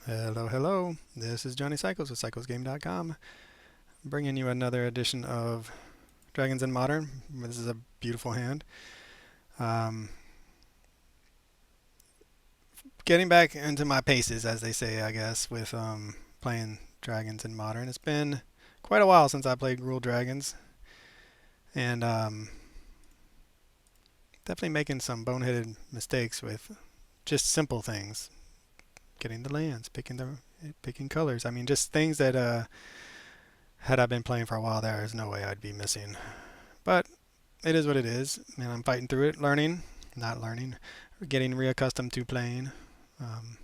Hello, hello. This is Johnny Cycles with CyclesGame.com, bringing you another edition of Dragons in Modern. This is a beautiful hand. Um, Getting back into my paces, as they say, I guess, with playing Dragons in Modern. It's been quite a while since I played Rule Dragons, and definitely making some boneheaded mistakes with just simple things, getting the lands, picking colors. I mean, just things that had I been playing for a while, there is no way I'd be missing. But it is what it is, and I'm fighting through it, not learning, getting reaccustomed to playing. Um,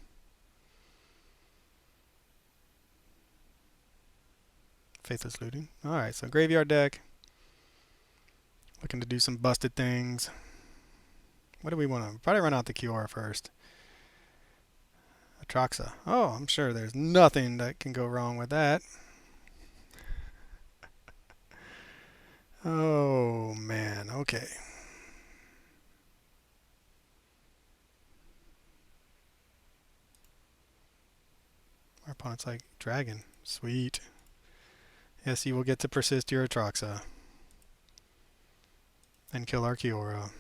Faithless Looting. Alright, so Graveyard deck. Looking to do some busted things. What do we want to? Probably run out the Kiora first. Atraxa. Oh, I'm sure there's nothing that can go wrong with that. Oh, man. Okay. Our opponent's like, Dragon. Sweet. Yes, you will get to persist your Atraxa. And kill our Kiora.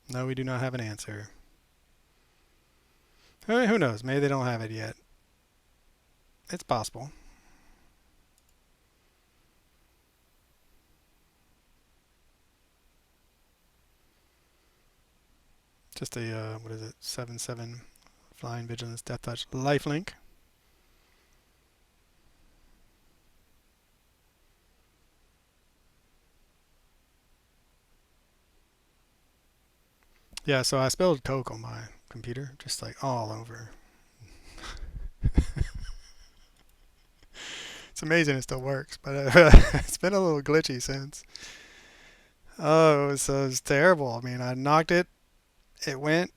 No, we do not have an answer. Who knows? Maybe they don't have it yet. It's possible. Just a, what is it, 7/7 Flying Vigilance Death Touch Lifelink. Yeah, so I spelled Coke on my computer, just like all over. It's amazing it still works, but it's been a little glitchy since. Oh, it was terrible. I mean, I knocked it, it went,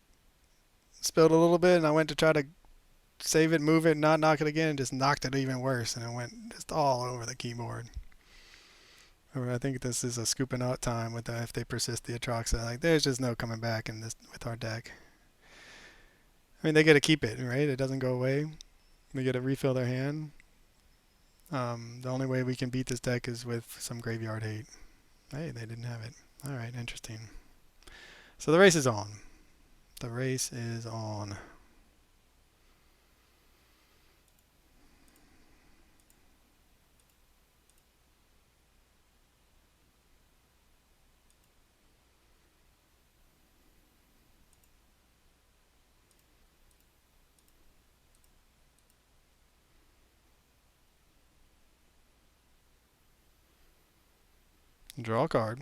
spilled a little bit, and I went to try to save it, move it, not knock it again, and just knocked it even worse, and it went just all over the keyboard. I think this is a scooping out time with if they persist the Atraxa. Like, there's just no coming back in this with our deck. I mean, they get to keep it, right? It doesn't go away. They get to refill their hand. The only way we can beat this deck is with some graveyard hate. Hey, they didn't have it. All right, interesting. So the race is on. The race is on. Draw a card.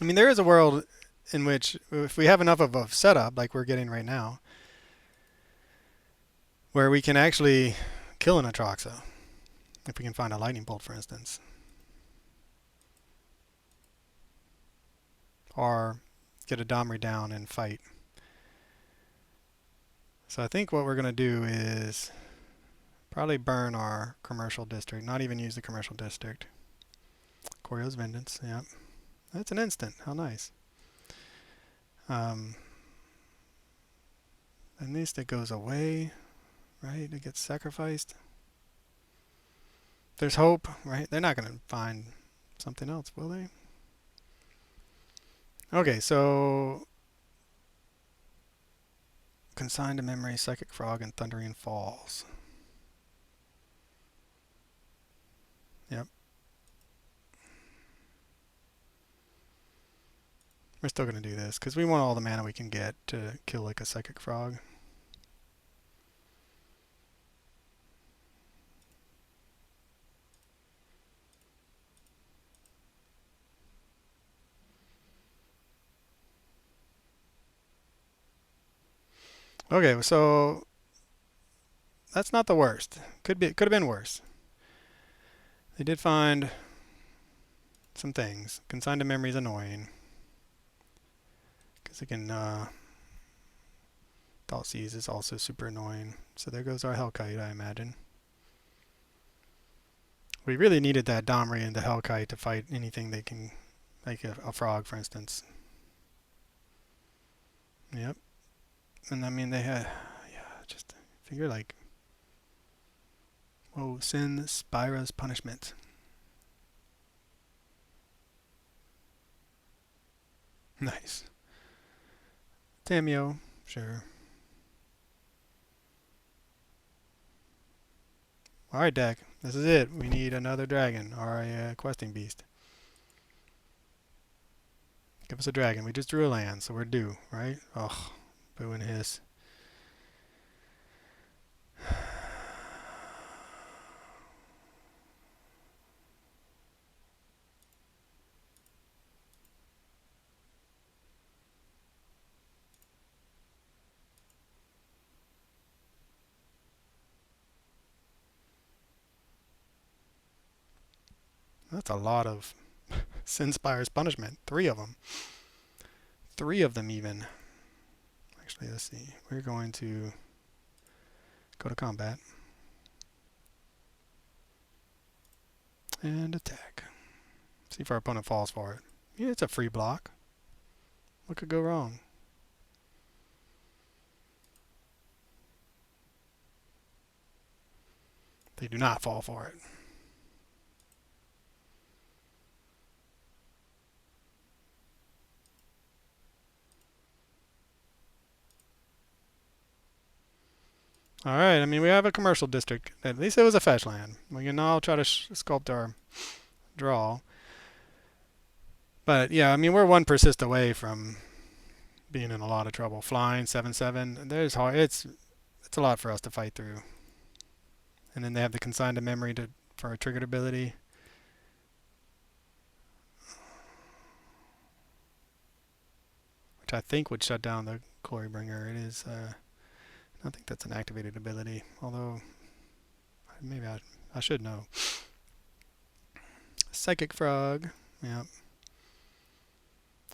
I mean, there is a world in which, if we have enough of a setup like we're getting right now, where we can actually kill an Atraxa. If we can find a lightning bolt, for instance. Or get a Domri down and fight. So I think what we're going to do is probably burn our commercial district. Not even use the commercial district. Goryo's Vengeance, yep. That's an instant. How nice. At least it goes away, right? It gets sacrificed. There's hope, right? They're not going to find something else, will they? Okay, so Consign to Memory, Psychic Frog, and Thundering Falls. Yep. We're still going to do this because we want all the mana we can get to kill like a Psychic Frog. Okay, so that's not the worst. Could have been worse. They did find some things. Consign to Memory is annoying because it can Thought Seize is also super annoying. So there goes our Hellkite, I imagine. We really needed that Domri and the Hellkite to fight anything they can, like a frog, for instance. Yep. And I mean, they had, yeah, just figure like, whoa, Sin Spira's Punishment. Nice. Tamio, sure. Alright, deck. This is it. We need another dragon or a questing beast. Give us a dragon. We just drew a land, so we're due, right? Ugh. Boo and hiss. That's a lot of Sinspire's Punishment. 3 of them. 3 of them even. Actually, let's see. We're going to go to combat. And attack. See if our opponent falls for it. Yeah, it's a free block. What could go wrong? They do not fall for it. Alright, I mean, we have a commercial district. At least it was a fetch land. We can now try to sculpt our draw. But yeah, I mean, we're 1 persist away from being in a lot of trouble. Flying 7/7. There's hard. It's a lot for us to fight through. And then they have the consigned to memory for a triggered ability. Which I think would shut down the Glorybringer. It is, I think that's an activated ability. Although, maybe I should know. Psychic Frog. Yep.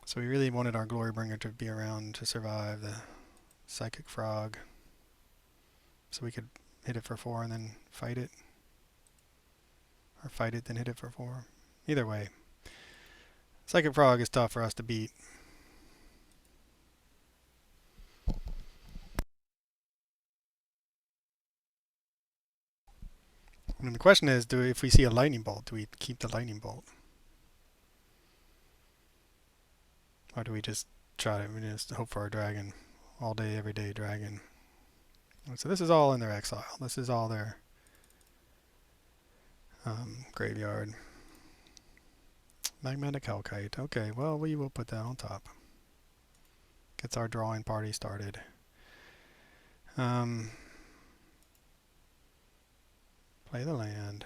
So we really wanted our Glorybringer to be around to survive the Psychic Frog. So we could hit it for 4 and then fight it. Or fight it, then hit it for 4. Either way. Psychic Frog is tough for us to beat. I mean, the question is, if we see a lightning bolt, do we keep the lightning bolt? Or do we just just hope for our dragon? All day, every day dragon. So this is all in their exile. This is all their graveyard. Magmatic Hellkite. Okay, well, we will put that on top. Gets our drawing party started. Play the land.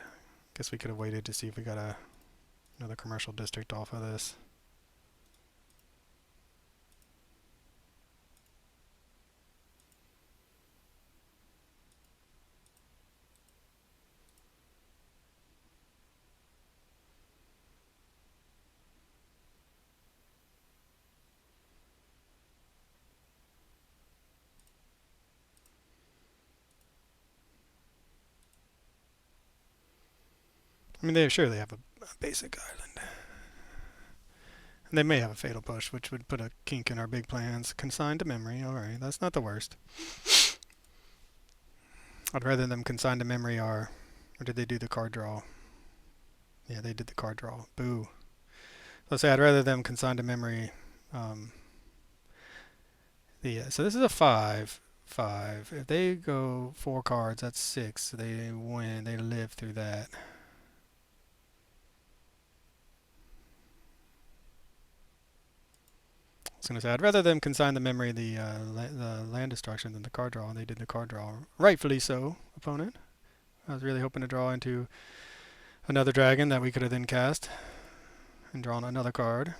Guess we could have waited to see if we got another commercial district off of this. I mean, they have a basic island. And they may have a fatal push, which would put a kink in our big plans. Consigned to memory. Alright, that's not the worst. I'd rather them consigned to memory or did they do the card draw? Yeah, they did the card draw. Boo. Let's say I'd rather them consigned to memory. So this is a 5. If they go 4 cards, that's 6. They win. They live through that. I was going to say, I'd rather them consign the memory the land destruction than the card draw. They did the card draw. Rightfully so, opponent. I was really hoping to draw into another dragon that we could have then cast and drawn another card.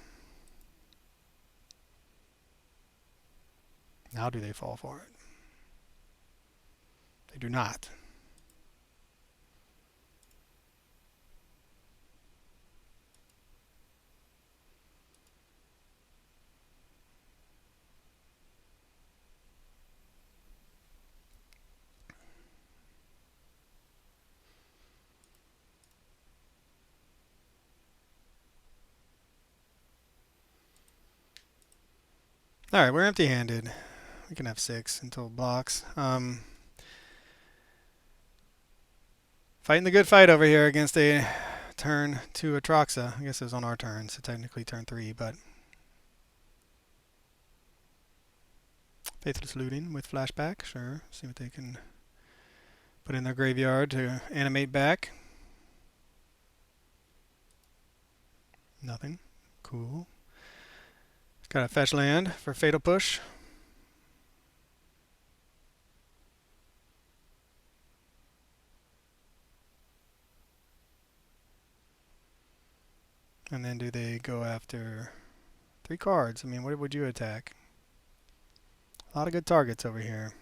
Now do they fall for it? They do not. Alright, we're empty-handed. We can have 6 until blocks. Fighting the good fight over here against a turn 2 Atraxa. I guess it was on our turn, so technically turn 3, but Faithless Looting with flashback, sure. See what they can put in their graveyard to animate back. Nothing. Cool. Got a fetch land for Fatal Push. And then do they go after 3 cards? I mean, what would you attack? A lot of good targets over here.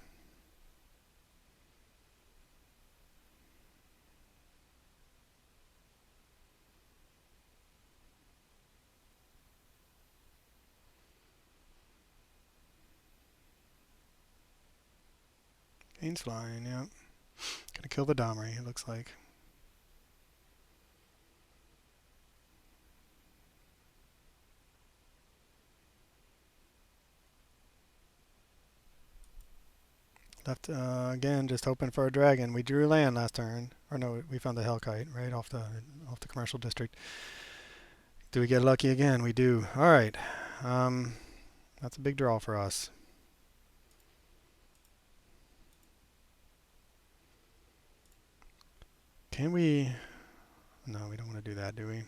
Pain's flying, yeah. Gonna kill the Domri, it looks like. Left again, just hoping for a dragon. We drew land last turn, or no, we found the Hellkite right off the commercial district. Do we get lucky again? We do. All right, that's a big draw for us. Can we? No, we don't want to do that, do we? I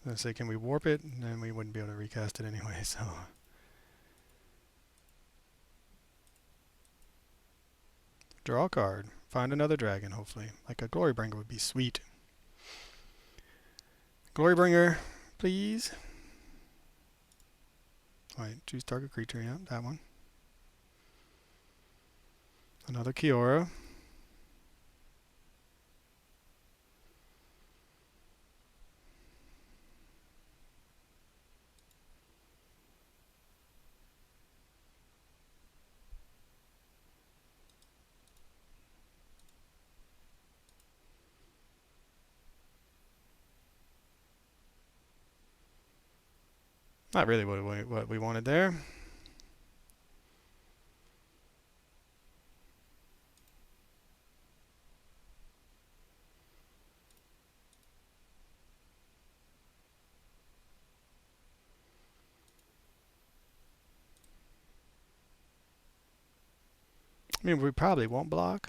was gonna say, can we warp it? And then we wouldn't be able to recast it anyway. So. Draw a card. Find another dragon, hopefully. Like a Glorybringer would be sweet. Glorybringer, please. Alright, choose target creature. Yeah, that one. Another Kiora. Not really what we wanted there. I mean, we probably won't block.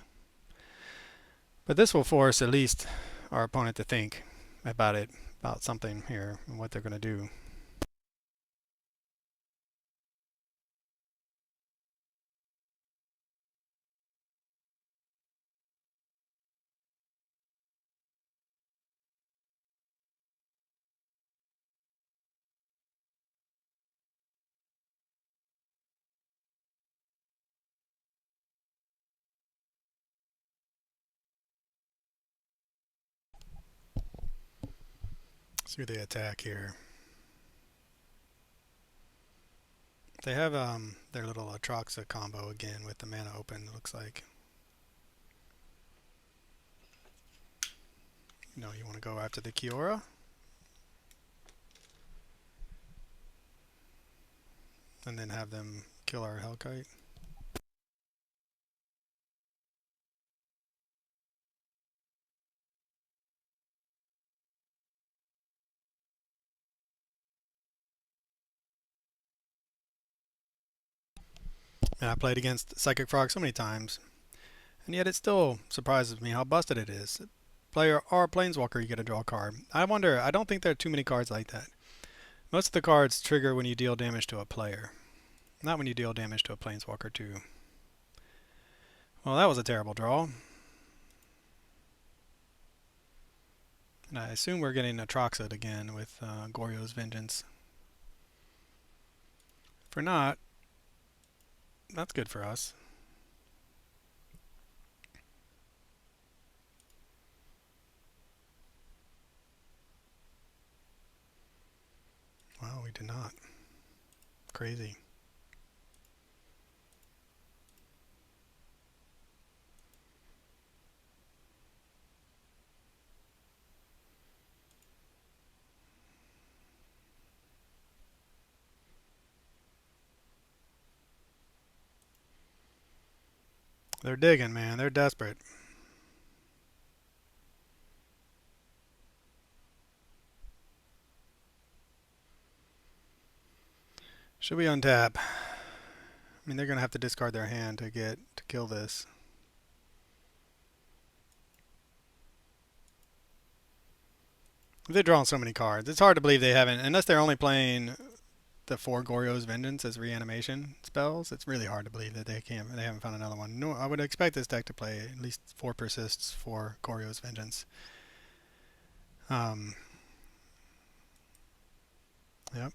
But this will force at least our opponent to think about it, about something here, and what they're going to do. See who they attack here. They have their little Atraxa combo again with the mana open, it looks like. You know, you want to go after the Kiora. And then have them kill our Hellkite. And I played against Psychic Frog so many times, and yet it still surprises me how busted it is. Player or Planeswalker, you get a draw card. I wonder, I don't think there are too many cards like that. Most of the cards trigger when you deal damage to a player, not when you deal damage to a Planeswalker too. Well, that was a terrible draw. And I assume we're getting Atraxa again with Goryo's Vengeance. If we're not, that's good for us. Wow, we did not. Crazy. They're digging, man. They're desperate. Should we untap? I mean, they're gonna have to discard their hand to kill this. They're drawing so many cards. It's hard to believe they haven't, unless they're only playing the 4 Goryo's Vengeance as reanimation spells. It's really hard to believe that they haven't found another one. No, I would expect this deck to play at least 4 persists for Goryo's Vengeance. Um, yep.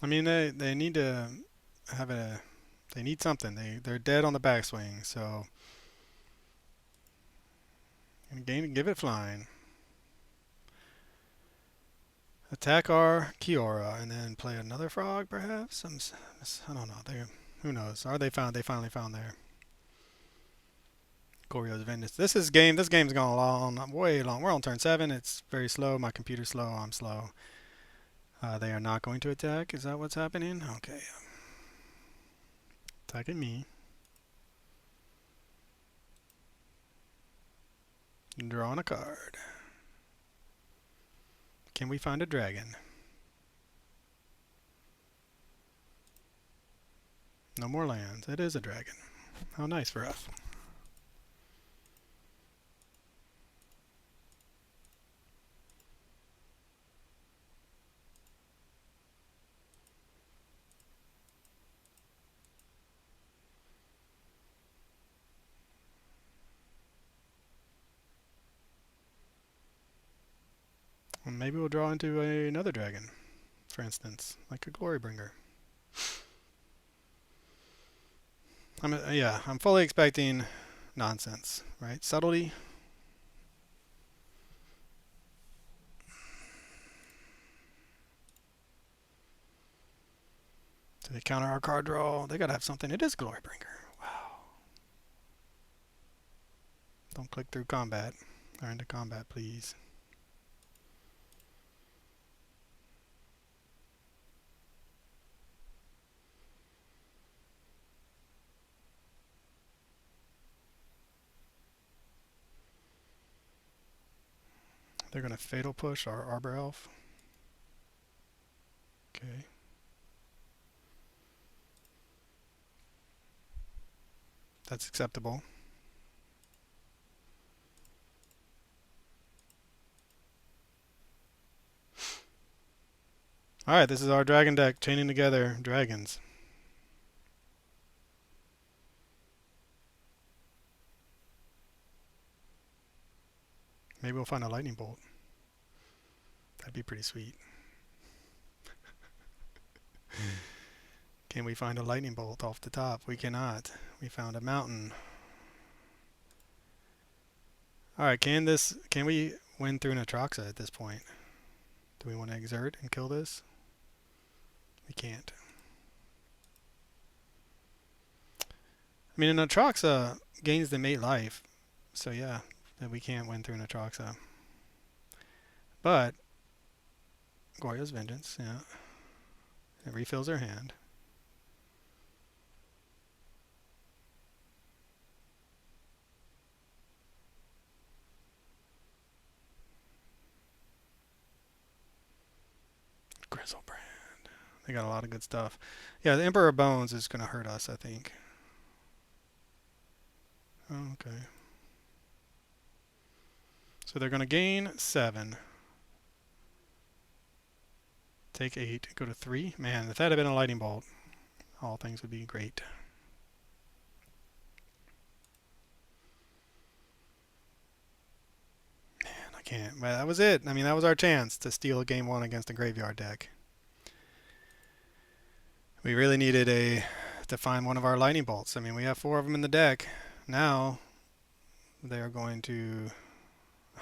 I mean, they need to have a. They need something. They're dead on the backswing, so give it flying. Attack our Kiora and then play another frog, perhaps. I don't know. Who knows? Are they found? They finally found their Goryo's Vengeance. This game's gone long, way long. We're on turn 7. It's very slow. My computer's slow. I'm slow. They are not going to attack. Is that what's happening? Okay. Attacking me. Drawing a card. Can we find a dragon? No more lands. It is a dragon. How nice for us. Well, maybe we'll draw into another dragon, for instance, like a Glorybringer. I'm fully expecting nonsense, right? Subtlety. Do they counter our card draw? They gotta have something. It is Glorybringer. Wow. Don't click through combat. Or into combat, please. They're gonna Fatal Push our Arbor Elf. Okay. That's acceptable. Alright, this is our dragon deck, chaining together dragons. Maybe we'll find a lightning bolt. That'd be pretty sweet. Can we find a lightning bolt off the top? We cannot. We found a mountain. Alright, can we win through an Atraxa at this point? Do we want to exert and kill this? We can't. I mean, an Atraxa gains the mate life, so yeah, that we can't win through an Atraxa. But Goryo's Vengeance, yeah. It refills her hand. Grizzlebrand. They got a lot of good stuff. Yeah, the Emperor of Bones is going to hurt us, I think. Oh, okay. So they're going to gain 7. Take 8. Go to 3. Man, if that had been a lightning bolt, all things would be great. Man, I can't. Well, that was it. I mean, that was our chance to steal game 1 against a graveyard deck. We really needed to find one of our lightning bolts. I mean, we have 4 of them in the deck. Now, they are going to...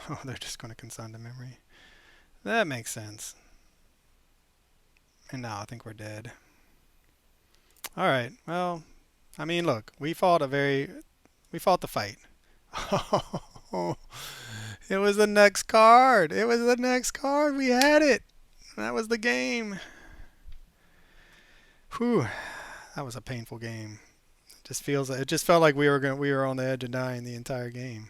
Oh, they're just going to consign to memory. That makes sense. And now I think we're dead. Alright, well, I mean, look, we fought the fight. It was the next card. It was the next card. We had it. That was the game. Whew. That was a painful game. It just felt like we were on the edge of dying the entire game.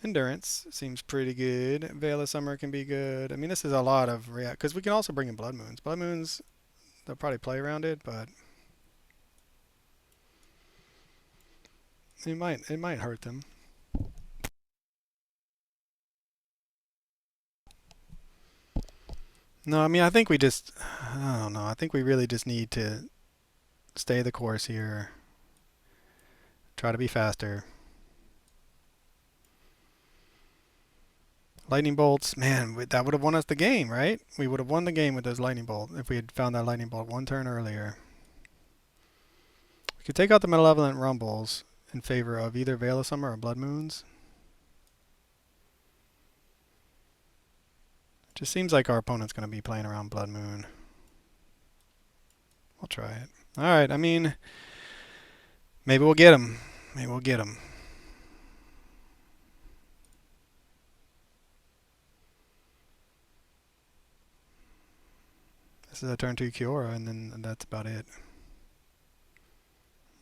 Endurance seems pretty good. Veil of Summer can be good. I mean, this is a lot of react because we can also bring in Blood Moons. Blood Moons, they'll probably play around it, but it might hurt them. No, I mean, I don't know. I think we really just need to stay the course here. Try to be faster. Lightning bolts, man, that would have won us the game, right? We would have won the game with those lightning bolt if we had found that lightning bolt one turn earlier. We could take out the malevolent rumbles in favor of either Veil of Summer or Blood Moons. It just seems like our opponent's going to be playing around Blood Moon. We'll try it. All right, I mean, maybe we'll get him. Maybe we'll get him. This is a turn 2 Kiora, and then that's about it.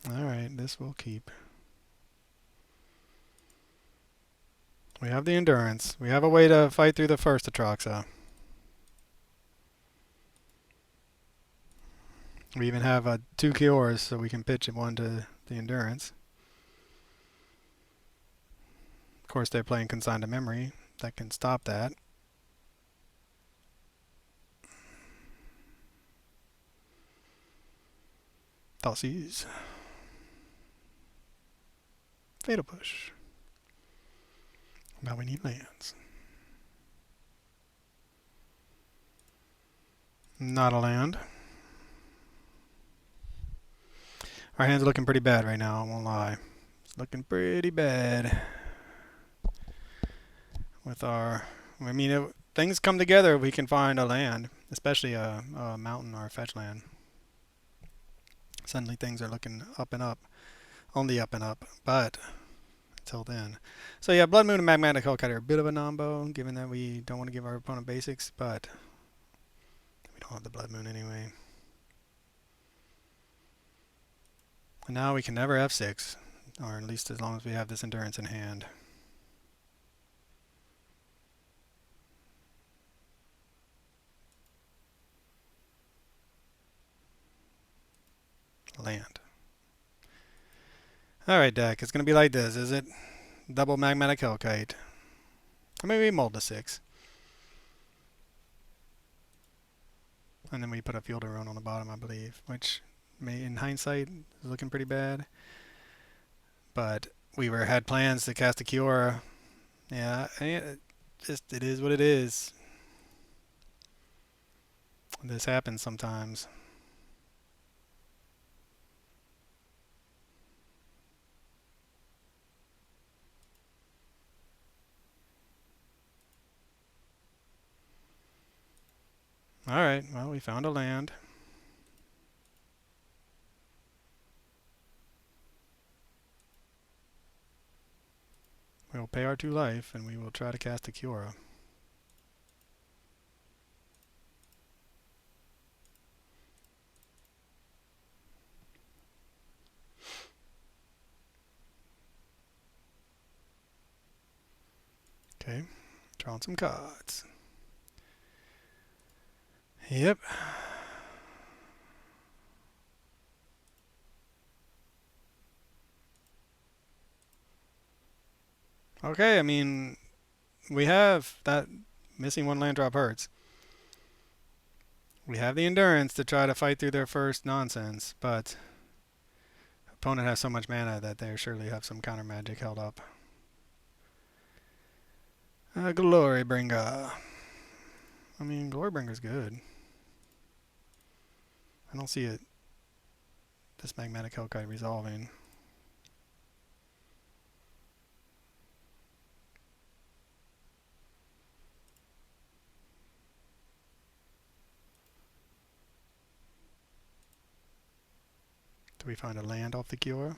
Alright, this will keep. We have the endurance. We have a way to fight through the first Atraxa. We even have 2 Kioras, so we can pitch one to the endurance. Of course, they're playing Consigned to Memory. That can stop that. Thoughtseize. Fatal Push. Now we need lands. Not a land. Our hand's looking pretty bad right now, I won't lie. It's looking pretty bad. With our... I mean, things come together, we can find a land. Especially a mountain or a fetch land. Suddenly things are looking up and up. On the up and up. But... until then. So yeah, Blood Moon and Magmatic Hellkite are a bit of a nombo, given that we don't want to give our opponent basics, but we don't have the Blood Moon anyway. And now we can never F6, or at least as long as we have this endurance in hand. Land. Alright, deck, it's going to be like this, is it? Double Magmatic Hellkite. Or maybe we mold to 6. And then we put a Field of Ruin on the bottom, I believe, which in hindsight is looking pretty bad. But we had plans to cast a Kiora. Yeah, it is what it is. This happens sometimes. Alright, well, we found a land. We will pay our 2 life, and we will try to cast a Kiora. Okay, drawing some cards. Yep. Okay, I mean, we have that missing 1 land drop hurts. We have the endurance to try to fight through their first nonsense, but opponent has so much mana that they surely have some counter magic held up. Glorybringer. I mean, Glorybringer's good. I don't see this Magmatic Hellkite resolving. Do we find a land off the Kiora?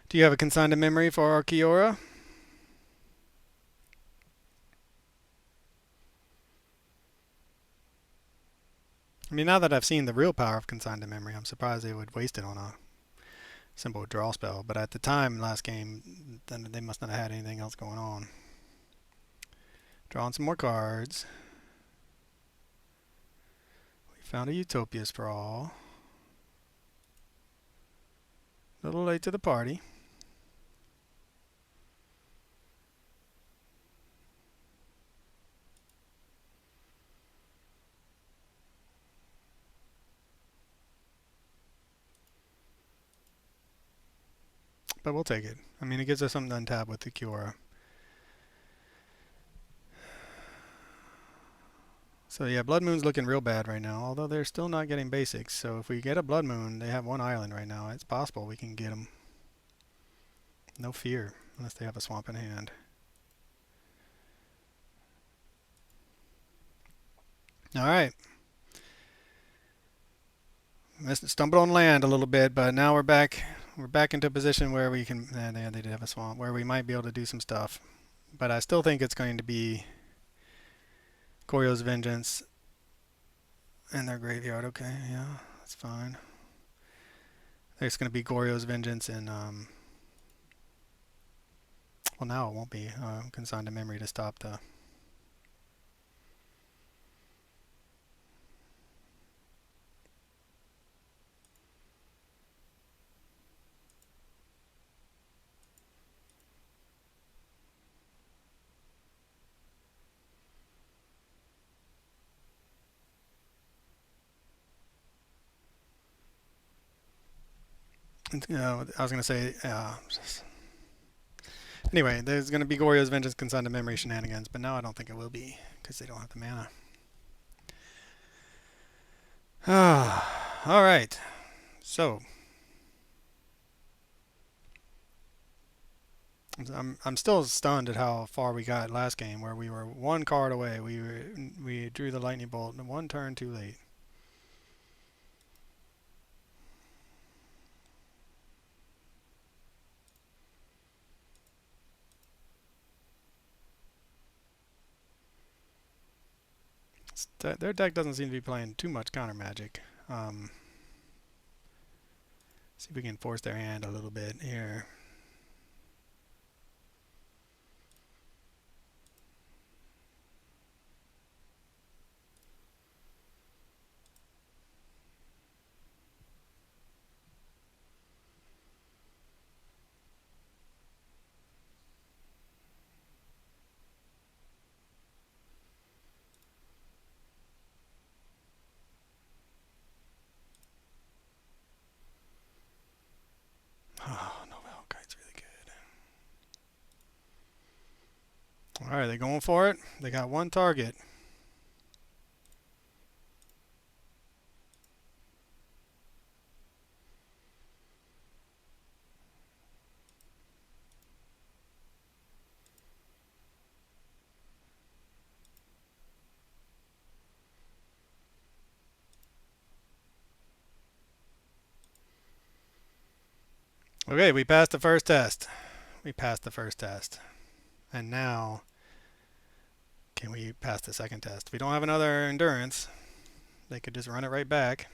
Do you have a Consigned to Memory for our Kiora? I mean, now that I've seen the real power of Consigned to Memory, I'm surprised they would waste it on a simple draw spell. But at the time, last game, then they must not have had anything else going on. Drawing some more cards. We found a Utopia Sprawl. A little late to the party. But we'll take it. I mean, it gives us something to untap with the Cura. So yeah, Blood Moon's looking real bad right now, although they're still not getting basics. So if we get a Blood Moon, they have one island right now. It's possible we can get them. No fear, unless they have a swamp in hand. Alright. Stumbled on land a little bit, but now we're back into a position where we can, they did have a swamp, where we might be able to do some stuff. But I still think it's going to be Goryo's Vengeance in their graveyard. Okay, yeah, that's fine. There's going to be Goryo's Vengeance and, well, now it won't be Consigned to Memory to stop the... I was going to say, anyway, there's going to be Goryo's Vengeance Consigned to Memory shenanigans, but now I don't think it will be, because they don't have the mana. Alright, so I'm still stunned at how far we got last game, where we were one card away. We drew the lightning bolt one turn too late. Their deck doesn't seem to be playing too much counter magic. See if we can force their hand a little bit here. Oh, Nova Hellkite's really good. Alright, they going for it. They got one target. Okay, we passed the first test. And now, can we pass the second test? If we don't have another endurance, they could just run it right back.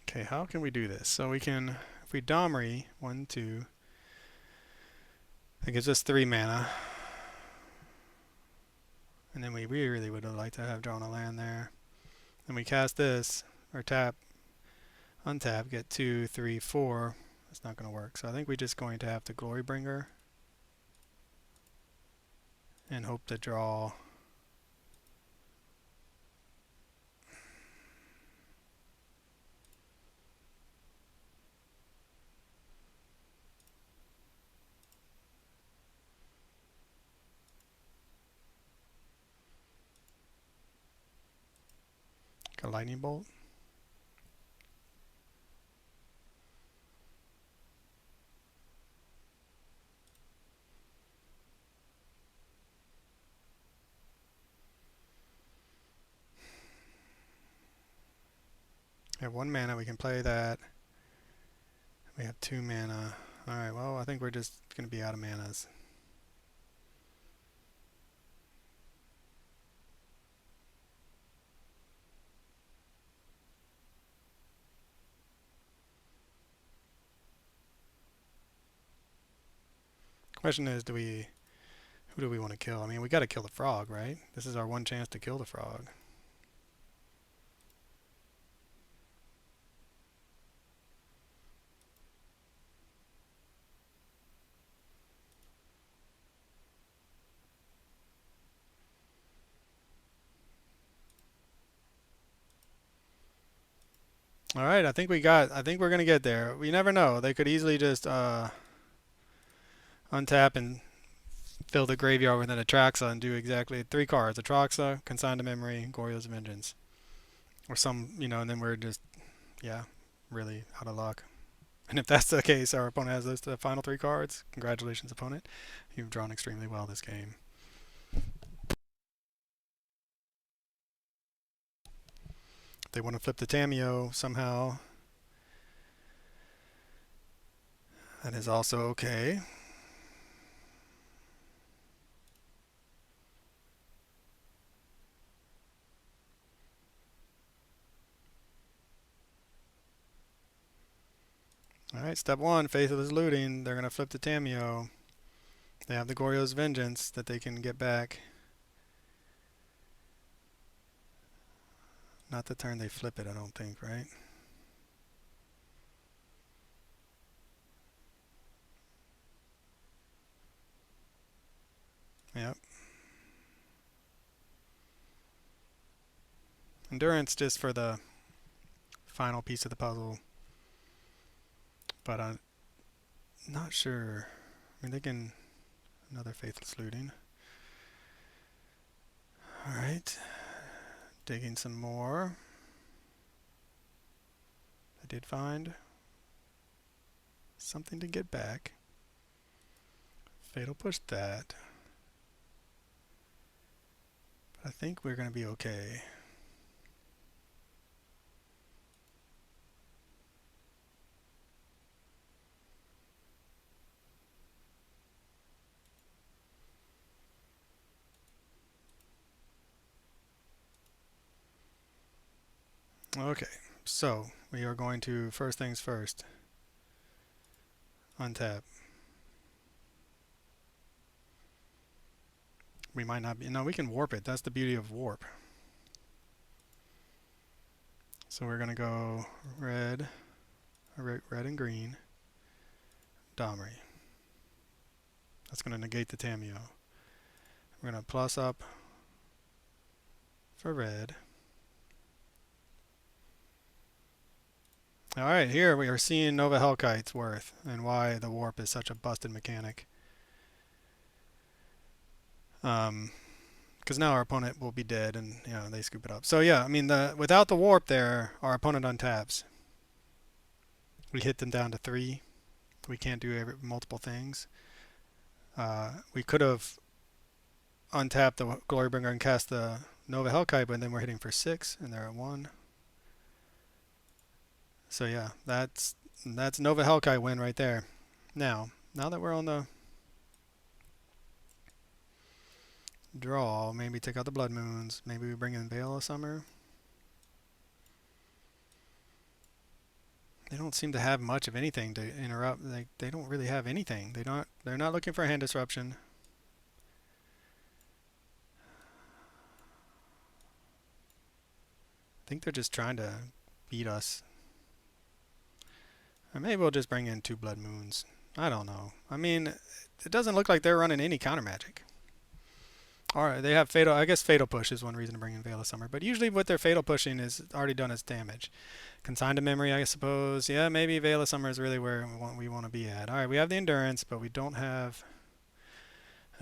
Okay, how can we do this? So we can, if we Domri, 1, 2, that gives us 3 mana. And then we really would have liked to have drawn a land there. Then we cast this, or tap, untap, get 2, 3, 4. That's not going to work. So I think we're just going to have to Glorybringer and hope to draw. A lightning bolt. We have 1 mana, we can play that. We have 2 mana. Alright, well, I think we're just going to be out of manas. Question is, who do we want to kill? I mean, we got to kill the frog, right? This is our one chance to kill the frog. All right, I think we're going to get there. We never know. They could easily just untap and fill the graveyard with an Atraxa and do exactly 3 cards. Atraxa, Consign to Memory, Goryo's Vengeance. Or some, and then we're just, yeah, really out of luck. And if that's the case, our opponent has those the final 3 cards. Congratulations, opponent. You've drawn extremely well this game. They want to flip the Tameo somehow. That is also okay. Alright, step 1, Faithless Looting. They're going to flip the Tameo. They have the Goryo's Vengeance that they can get back. Not the turn they flip it, I don't think, right? Yep. Endurance just for the final piece of the puzzle. But I'm not sure. I mean, they can... Another Faithless Looting. Alright. Digging some more. I did find something to get back. Fatal Push that. But I think we're going to be okay. Okay, so we are going to, first things first, untap. We might not be, no, we can warp it. That's the beauty of warp. So we're going to go red and green, Domri. That's going to negate the Tameo. We're going to plus up for red. Alright, here we are seeing Nova Hellkite's worth and why the warp is such a busted mechanic. Because now our opponent will be dead and they scoop it up. So yeah, I mean, without the warp there, our opponent untaps. We hit them down to 3. We can't do multiple things. We could have untapped the Glorybringer and cast the Nova Hellkite, but then we're hitting for 6 and they're at 1. So yeah, that's Nova Hellkite win right there. Now that we're on the draw, maybe take out the Blood Moons. Maybe we bring in Veil of Summer. They don't seem to have much of anything to interrupt. They don't really have anything. They're not looking for hand disruption. I think they're just trying to beat us. Or maybe we'll just bring in 2 Blood Moons. I don't know. I mean, it doesn't look like they're running any counter magic. Alright, they have Fatal... I guess Fatal Push is one reason to bring in Veil of Summer. But usually what they're Fatal Pushing is already done its damage. Consign to Memory, I suppose. Yeah, maybe Veil of Summer is really where we want to be at. Alright, we have the Endurance, but we don't have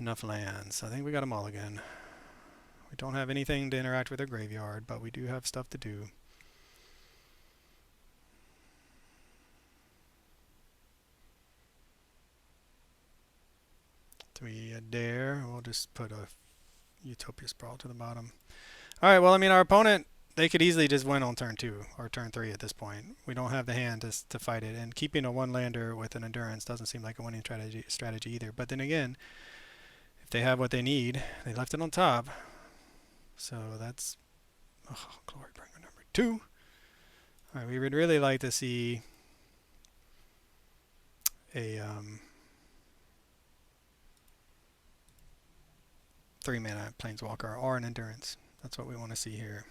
enough lands. I think we got them all again. We don't have anything to interact with their graveyard, but we do have stuff to do. Do we dare? We'll just put a Utopia Sprawl to the bottom. Alright, well, I mean, our opponent, they could easily just win on turn 2 or turn 3 at this point. We don't have the hand to fight it, and keeping a one-lander with an Endurance doesn't seem like a winning strategy either. But then again, if they have what they need, they left it on top. So that's Glorybringer number 2. Alright, we would really like to see a 3-mana Planeswalker or an Endurance. That's what we want to see here.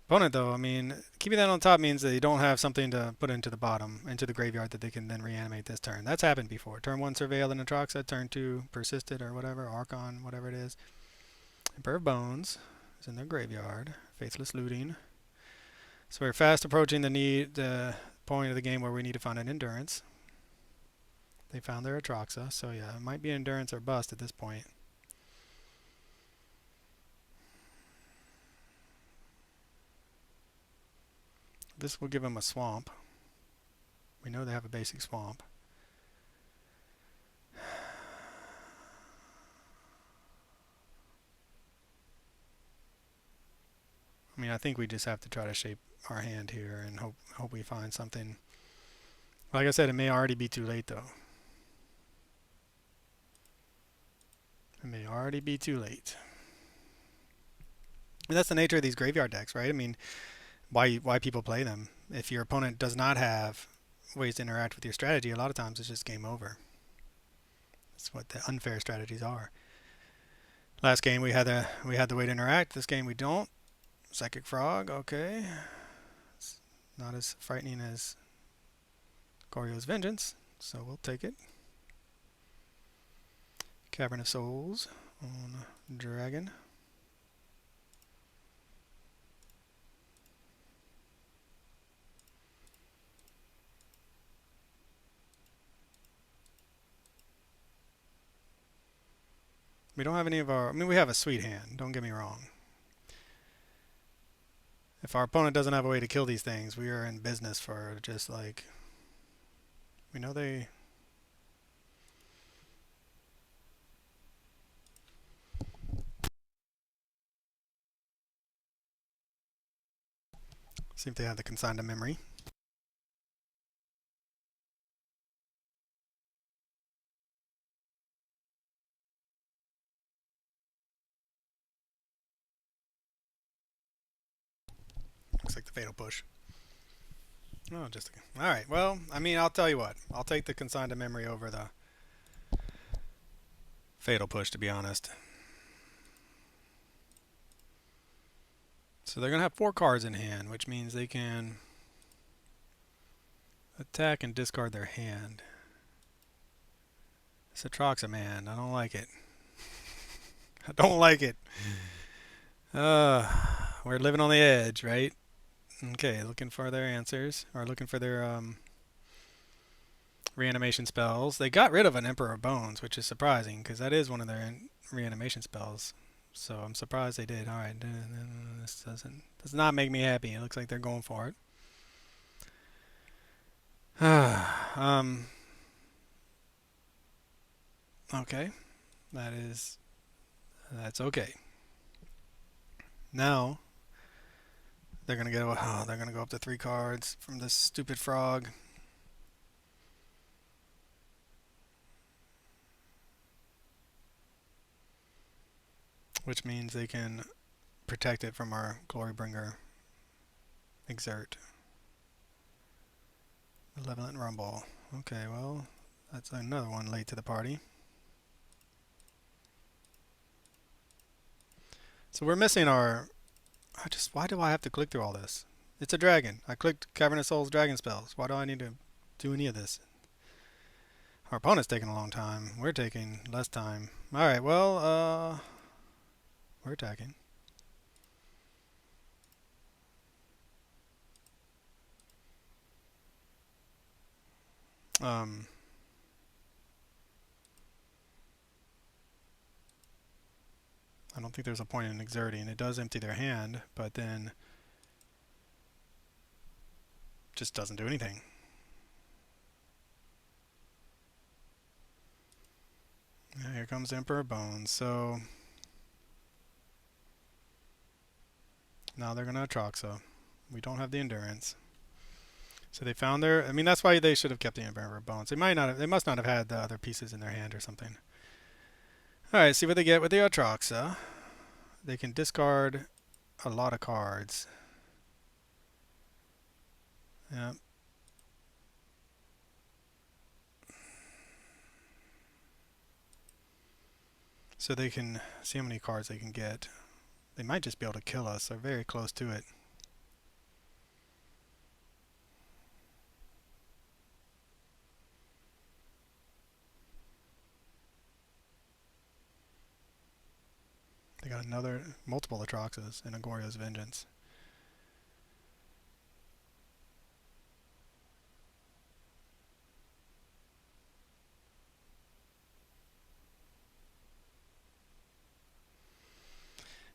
Opponent, though, I mean, keeping that on top means that you don't have something to put into the bottom, into the graveyard that they can then reanimate this turn. That's happened before. Turn 1, Surveil and Atraxa. Turn 2, Persisted or whatever, Archon, whatever it is. Emperor of Bones is in their graveyard. Faithless Looting. So we're fast approaching the point of the game where we need to find an Endurance. They found their Atraxa, so yeah, it might be Endurance or bust at this point. This will give them a swamp. We know they have a basic swamp. I mean, I think we just have to try to shape our hand here and hope we find something. Like I said, it may already be too late, though. It may already be too late. And that's the nature of these graveyard decks, right? I mean, why people play them. If your opponent does not have ways to interact with your strategy, a lot of times it's just game over. That's what the unfair strategies are. Last game we had the way to interact. This game we don't. Psychic Frog, okay. It's not as frightening as Goryo's Vengeance, so we'll take it. Cavern of Souls on Dragon. We don't have any of our... I mean, we have a sweet hand, don't get me wrong. If our opponent doesn't have a way to kill these things, we are in business for just like... We know they... See if they have the consigned to memory. Looks like the Fatal Push. Oh, just a... Alright, well, I mean, I'll tell you what. I'll take the consigned to memory over the Fatal Push, to be honest. So they're going to have 4 cards in hand, which means they can attack and discard their hand. This Atraxa, man, I don't like it. I don't like it. We're living on the edge, right? Okay, looking for their answers, or looking for their reanimation spells. They got rid of an Emperor of Bones, which is surprising, because that is one of their reanimation spells. So I'm surprised they did. Alright, this does not make me happy. It looks like they're going for it. Okay. That's okay. Now they're gonna go up to 3 cards from this stupid frog. Which means they can protect it from our Glorybringer Exert. Malevolent Rumble. Okay, well, that's another one late to the party. So we're missing our... Why do I have to click through all this? It's a dragon. I clicked Cavern of Souls dragon spells. Why do I need to do any of this? Our opponent's taking a long time. We're taking less time. Alright, well, we're attacking. don't think there's a point in exerting. It does empty their hand, but then just doesn't do anything. Yeah, here comes Emperor Bones. So now they're going to Atraxa. We don't have the endurance. So they found their... I mean, that's why they should have kept the Emperor Bones. They might not have, they must not have had the other pieces in their hand or something. Alright, see what they get with the Atraxa. They can discard a lot of cards. Yeah. So they can see how many cards they can get. They might just be able to kill us. They're very close to it. They got multiple Atraxas and a Goryo's Vengeance.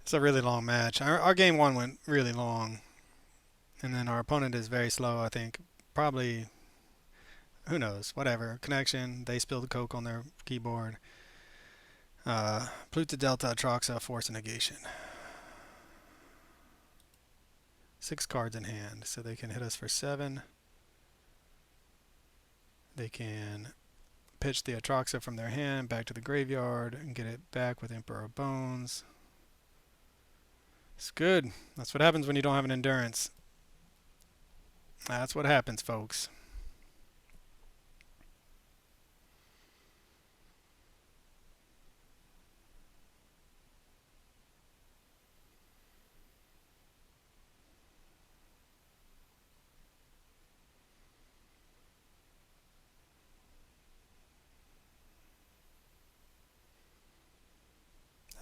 It's a really long match. Our game one went really long. And then our opponent is very slow, I think. Probably, who knows, whatever. Connection, they spilled Coke on their keyboard. Pluto Delta Atraxa, Force and Negation. 6 cards in hand, so they can hit us for 7. They can pitch the Atraxa from their hand back to the graveyard and get it back with Emperor Bones. It's good. That's what happens when you don't have an endurance. That's what happens, folks.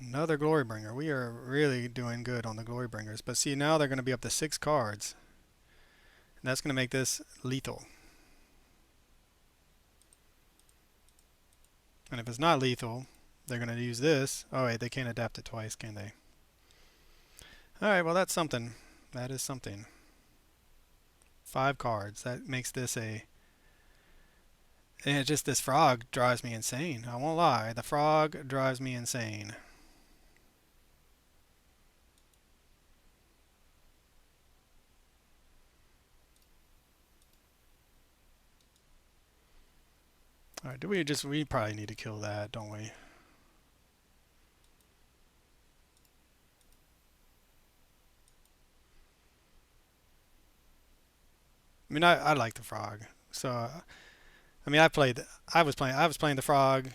Another Glorybringer. We are really doing good on the Glorybringers. But see, now they're going to be up to 6 cards. And that's going to make this lethal. And if it's not lethal, they're going to use this. Oh wait, they can't adapt it twice, can they? Alright, well that's something. That is something. 5 cards. That makes this a... And just this frog drives me insane. I won't lie. The frog drives me insane. Alright, we probably need to kill that, don't we? I mean, I like the frog. So, I mean, I was playing the frog.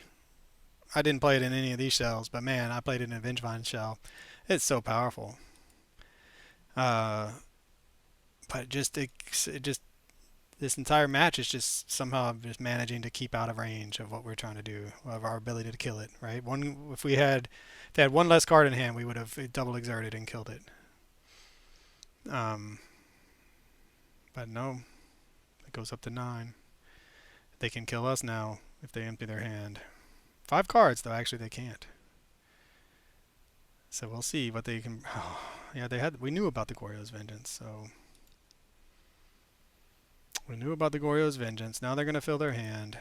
I didn't play it in any of these shells, but man, I played it in a Vengevine shell. It's so powerful. But this entire match is just somehow just managing to keep out of range of what we're trying to do, of our ability to kill it, right? If they had one less card in hand, we would have double exerted and killed it. But no, it goes up to 9. They can kill us now if they empty their hand. 5 cards, though. Actually, they can't. So we'll see what they can... Oh, yeah, we knew about the Goryo's Vengeance, so... We knew about the Goryo's Vengeance. Now they're going to fill their hand.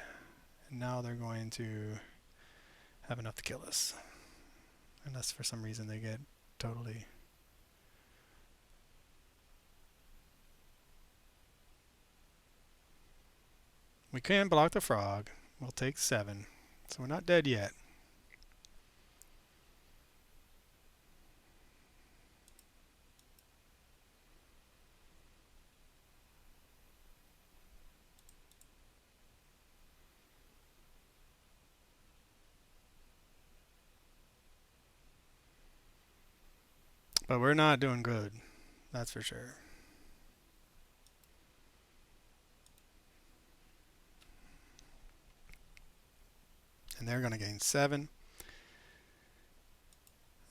And now they're going to have enough to kill us. Unless for some reason they get totally... We can block the frog. We'll take 7. So we're not dead yet. But we're not doing good. That's for sure. And they're going to gain 7.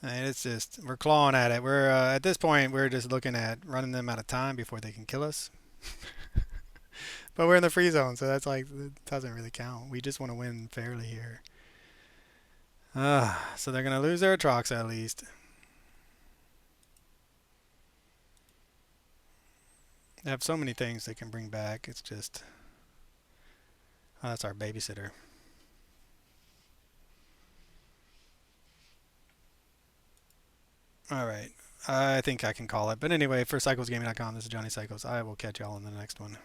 And it's just, we're clawing at it. We're at this point, we're just looking at running them out of time before they can kill us. But we're in the free zone, so that's like, it doesn't really count. We just want to win fairly here. So they're going to lose their Atraxa at least. They have so many things they can bring back. It's just... Oh, that's our babysitter. Alright. I think I can call it. But anyway, for CyclesGaming.com, this is Johnny Cycles. I will catch y'all in the next one.